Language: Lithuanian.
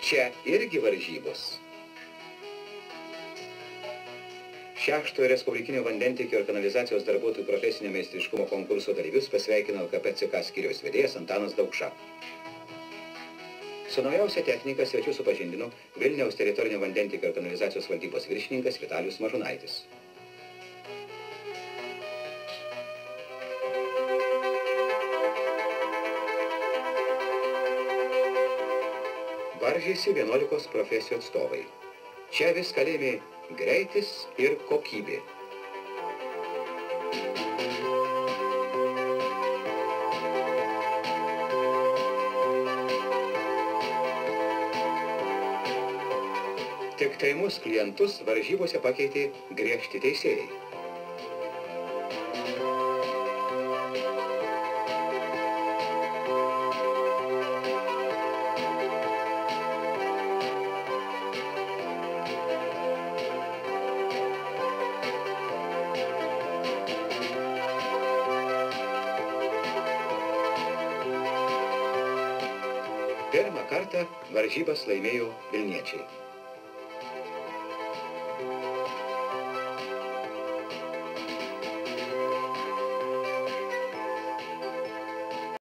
Čia irgi varžybos. Šeštojo Respublikinio vandentiekio ir kanalizacijos darbuotojų profesinio meistriškumo konkurso dalyvius pasveikino LKP CK skyriaus vedėjas Antanas Daukša. Su naujausia technika svečių supažindino Vilniaus teritorinio vandentiekio ir kanalizacijos valdybos viršininkas Vitalijus Mažunaitis. Varžėsi 11 profesijų atstovai. Čia viską lėmė greitis ir kokybė. Tik tai mus klientus varžybose pakeitė griežti teisėjai. Pirmą kartą varžybas laimėjo vilniečiai.